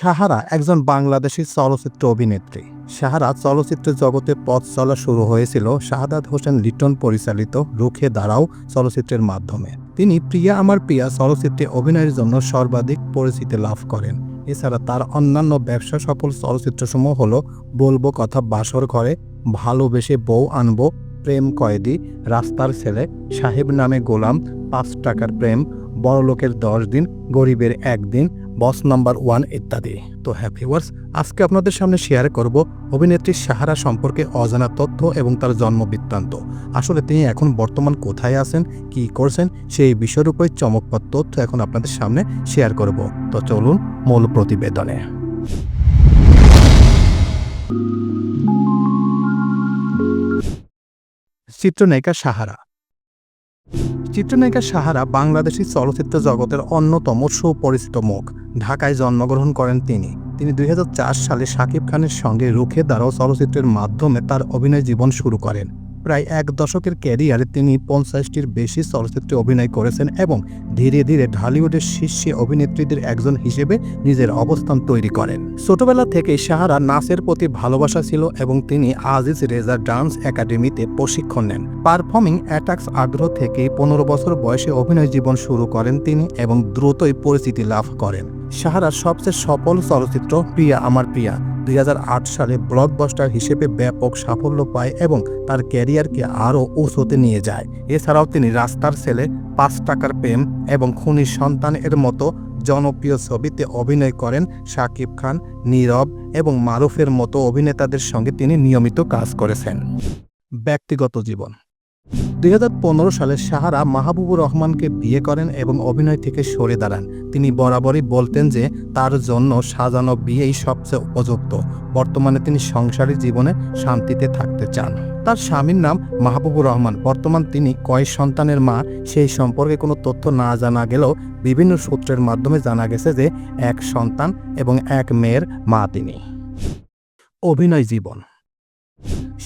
সাহারা একজন বাংলাদেশী চলচ্চিত্র অভিনেত্রী। সাহারা চলচ্চিত্র জগতে পথ চলা শুরু হয়েছিল শাহাদাত হোসেন লিটন পরিচালিত রুখে দাঁড়াও চলচ্চিত্রের মাধ্যমে। তিনি প্রিয়া আমার প্রিয়া চলচ্চিত্রে অভিনয়ের জন্য সর্বাধিক পরিচিতি লাভ করেন। এছাড়া তার অন্যান্য ব্যবসা সফল চলচ্চিত্রসমূহ হল বলবো কথা বাসর ঘরে, ভালোবেসে বউ আনবো, প্রেম কয়েদি, রাস্তার ছেলে, সাহেব নামে গোলাম, ৫ টাকার প্রেম, বড়লোকের ১০ দিন, গরিবের একদিন, বস নাম্বার 1 ইত্যাদি। তো ভিউয়ার্স, আজকে আপনাদের সামনে শেয়ার করব অভিনেত্রী সাহারা সম্পর্কে অজানা তথ্য এবং তার জন্ম বৃত্তান্ত। আসলে তিনি এখন বর্তমান কোথায় আছেন, কি করছেন, সেই বিষয়ের উপর চমকপ্রদ তথ্য এখন আপনাদের সামনে শেয়ার করব। তো চলুন মূল প্রতিবেদনে। চিত্রনায়িকা সাহারা। চিত্রনায়িকা সাহারা বাংলাদেশি চলচ্চিত্র জগতের অন্যতম সুপরিচিত মুখ। ঢাকায় জন্মগ্রহণ করেন তিনি ২০০৪ সালে শাকিব খানের সঙ্গে রুখে দাঁড়াও চলচ্চিত্রের মাধ্যমে তার অভিনয় জীবন শুরু করেন। প্রায় এক দশকের ক্যারিয়ারে তিনি ৫০টির বেশি চলচ্চিত্রে অভিনয় করেছেন এবং ধীরে ধীরে ঢালিউডের শীর্ষে অভিনেত্রীদের একজন হিসেবে নিজের অবস্থান তৈরি করেন। ছোটবেলা থেকেই সাহারা নাচের প্রতি ভালোবাসা ছিল এবং তিনি আজিজ রেজা ডান্স একাডেমিতে প্রশিক্ষণ নেন। পারফর্মিং অ্যাটাক্স আগ্রহ থেকে ১৫ বছর বয়সে অভিনয় জীবন শুরু করেন তিনি এবং দ্রুতই পরিচিতি লাভ করেন। সাহারার সবচেয়ে সফল চলচ্চিত্র প্রিয়া আমার প্রিয়া ২০০৮ সালে ব্লকবাস্টার হিসেবে ব্যাপক সাফল্য পায় এবং তার ক্যারিয়ারকে আরও উঁচুতে নিয়ে যায়। এছাড়াও তিনি রাস্তার ছেলে, ৫ টাকার প্রেম এবং খুনির সন্তান এর মতো জনপ্রিয় ছবিতে অভিনয় করেন। শাকিব খান, নীরব এবং মারুফের মতো অভিনেতাদের সঙ্গে তিনি নিয়মিত কাজ করেছেন। ব্যক্তিগত জীবন। ২০১৫ সালে সাহারা মাহবুবুর রহমানকে বিয়ে করেন এবং অভিনয় থেকে সরে দাঁড়ান। তিনি বরাবরই বলতেন যে তার জন্য সাজানো বিয়েই সবচেয়ে উপযুক্ত। বর্তমানে তিনি সংসারী জীবনে শান্তিতে থাকতে চান। তার স্বামীর নাম মাহবুবুর রহমান। বর্তমান তিনি কয় সন্তানের মা সেই সম্পর্কে কোনো তথ্য না জানা গেলেও বিভিন্ন সূত্রের মাধ্যমে জানা গেছে যে ১ সন্তান এবং ১ মেয়ের মা তিনি। অভিনয় জীবন।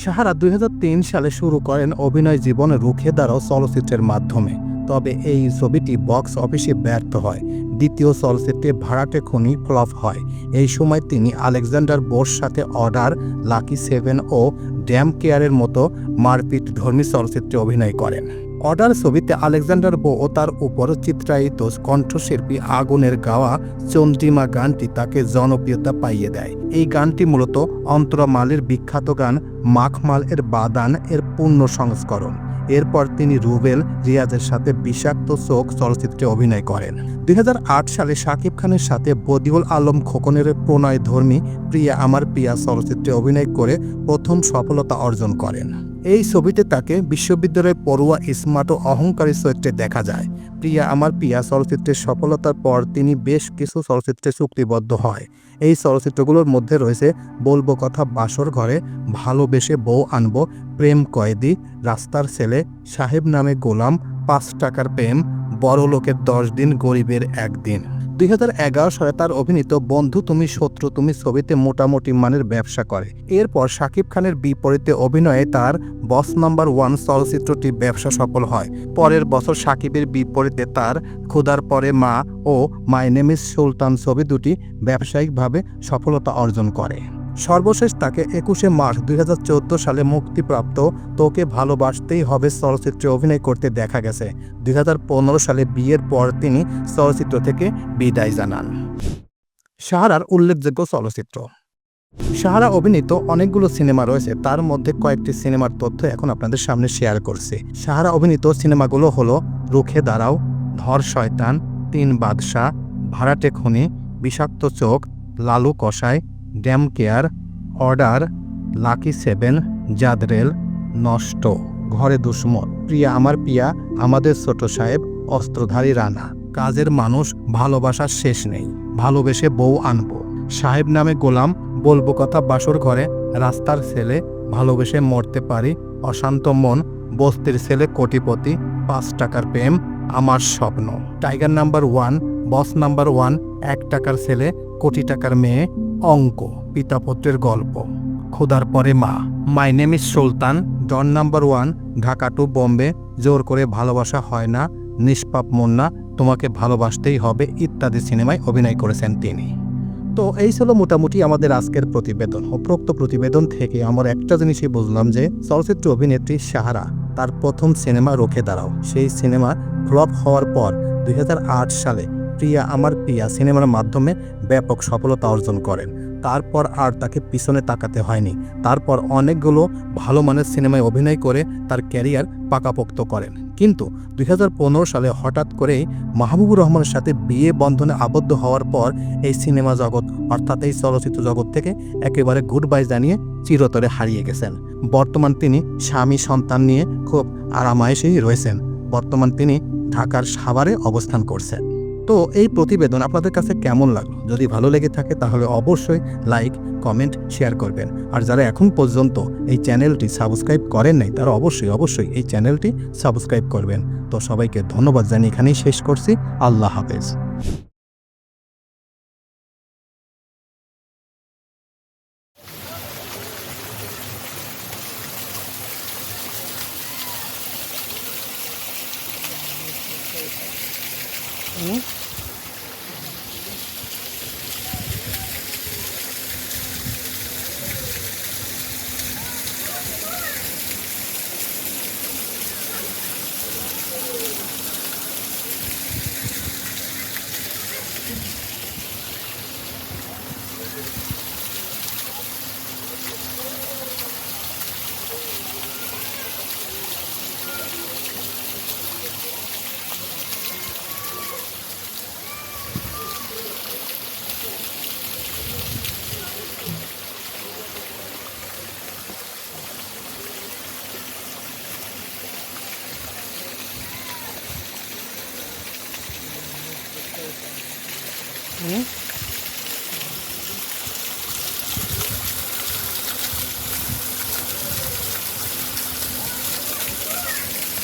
সাহারা ২০০৩ সালে শুরু করেন অভিনয় জীবন রুখে দাঁড়াও চলচ্চিত্রের মাধ্যমে। তবে এই ছবিটি বক্স অফিসে ব্যর্থ হয়। দ্বিতীয় চলচ্চিত্রে ভাড়াটে খুনি ফ্লপ হয়। এই সময় তিনি আলেকজান্ডার বোর সাথে অর্ডার, লাকি 7 ও ড্যাম কেয়ারের মতো মারপিট ধর্মী চলচ্চিত্রে অভিনয় করেন। অর্ডার ছবিতে আলেকজান্ডার বো ও তার উপর চিত্রায়িত কণ্ঠশিল্পী আগুনের গাওয়া চন্দ্রিমা গানটি তাকে জনপ্রিয়তা পাইয়ে দেয়। এই গানটি মূলত অন্তরা মালের বিখ্যাত গান মাখমাল এর বাদান এর পূর্ণ সংস্করণ। এরপর তিনি রুবেল রিয়াজের সাথে বিষাক্ত চোখ চলচ্চিত্রে অভিনয় করেন। ২০০৮ সালে শাকিব খানের সাথে বদিউল আলম খোকনের প্রণয়ধর্মী প্রিয়া আমার প্রিয়া চলচ্চিত্রে অভিনয় করে প্রথম সফলতা অর্জন করেন। এই ছবিতে তাকে বিশ্ববিদ্যালয়ের পড়ুয়া স্মার্ট ও অহংকারী চরিত্রে দেখা যায়। প্রিয়া আমার প্রিয়া চলচ্চিত্রের সফলতার পর তিনি বেশ কিছু চলচ্চিত্রে চুক্তিবদ্ধ হয়। এই চলচ্চিত্রগুলোর মধ্যে রয়েছে বলবো কথা বাসর ঘরে, ভালোবেসে বউ আনবো, প্রেম কয়েদি, রাস্তার ছেলে, সাহেব নামে গোলাম, ৫ টাকার প্রেম, বড়লোকের ১০ দিন, গরিবের একদিন। ২০১১ সালে তার অভিনীত বন্ধু তুমি শত্রু তুমি ছবিতে মোটামুটি মানের ব্যবসা করে। এরপর শাকিব খানের বিপরীতে অভিনয়ে তার বস নাম্বার 1 চলচ্চিত্রটি ব্যবসা সফল হয়। পরের বছর শাকিবের বিপরীতে তার ক্ষুধার পরে মা ও মাই নেম ইজ সুলতান ছবি দুটি ব্যবসায়িকভাবে সফলতা অর্জন করে। সর্বশেষ তাকে ২১শে মার্চ ২০১৪ সালে মুক্তিপ্রাপ্ত তোকে ভালোবাসতেই হবে চলচ্চিত্রে অভিনয় করতে দেখা গেছে। ২০১৫ সালে বিয়ের পর তিনি চলচ্চিত্র থেকে বিদায় জানান। সাহারার উল্লেখযোগ্য চলচ্চিত্র। সাহারা অভিনীত অনেকগুলো সিনেমা রয়েছে, তার মধ্যে কয়েকটি সিনেমার তথ্য এখন আপনাদের সামনে শেয়ার করছি। সাহারা অভিনীত সিনেমাগুলো হলো রুখে দাঁড়াও, ধর শয়তান, ৩ বাদশা, ভাড়াটে খুনি, বিষাক্ত চোখ, লালু কসাই, ড্যাম কেয়ার, অর্ডার, লাকি 7, জাদরেল, নষ্ট, ঘরে দুশ্মন, প্রিয়া আমার প্রিয়া, আমাদের ছোট সাহেব, অস্ত্রধারী রানা, কাজের মানুষ, ভালোবাসার শেষ নেই, ভালোবেসে বউ আনবো, সাহেব নামে গোলাম, বলবো কথা বাসর ঘরে, রাস্তার ছেলে, ভালোবেসে মরতে পারি, অশান্ত মন, বস্তির ছেলে কোটিপতি, ৫ টাকার প্রেম, আমার স্বপ্ন, টাইগার নাম্বার 1, বস নাম্বার 1, ১ টাকার ছেলে, কোটি টাকার মেয়ে, অঙ্ক, পিতাপুত্রের গল্প, ক্ষুধার পরে মা, my name is Sultan, don number 1, Dhaka to Bombay, জোর করে ভালোবাসা হয় না, নিষ্পাপ মুন্না, তোমাকে ভালোবাসতেই হবে ইত্যাদি সিনেমায় অভিনয় করেছেন তিনি। তো এই ছিল মোটামুটি আমাদের আজকের প্রতিবেদন। উপরোক্ত প্রতিবেদন থেকে আমার একটা জিনিসই বুঝলাম যে চলচ্চিত্র অভিনেত্রী সাহারা তার প্রথম সিনেমা রুখে দাঁড়াও সেই সিনেমা ফ্লপ হওয়ার পর 2008 সালে প্রিয়া আমার প্রিয়া সিনেমার মাধ্যমে ব্যাপক সফলতা অর্জন করেন। তারপর আর তাকে পিছনে তাকাতে হয়নি। তারপর অনেকগুলো ভালো মানের সিনেমায় অভিনয় করে তার ক্যারিয়ার পাকাপোক্ত করেন। কিন্তু 2015 সালে হঠাৎ করেই মাহবুবুর রহমানের সাথে বিয়ে বন্ধনে আবদ্ধ হওয়ার পর এই সিনেমা জগৎ অর্থাৎ এই চলচ্চিত্র জগৎ থেকে একেবারে গুড বাই জানিয়ে চিরতরে হারিয়ে গেছেন। বর্তমান তিনি স্বামী সন্তান নিয়ে খুব আরামায়েশেই রয়েছেন। বর্তমান তিনি ঢাকার সাভারে অবস্থান করছেন। তো এই প্রতিবেদন আপনাদের কাছে কেমন লাগলো? যদি ভালো লেগে থাকে তাহলে অবশ্যই লাইক, কমেন্ট, শেয়ার করবেন। আর যারা এখন পর্যন্ত এই চ্যানেলটি সাবস্ক্রাইব করেন নাই তারা অবশ্যই এই চ্যানেলটি সাবস্ক্রাইব করবেন। তো সবাইকে ধন্যবাদ জানিয়ে এখানেই শেষ করছি। আল্লাহ হাফেজ।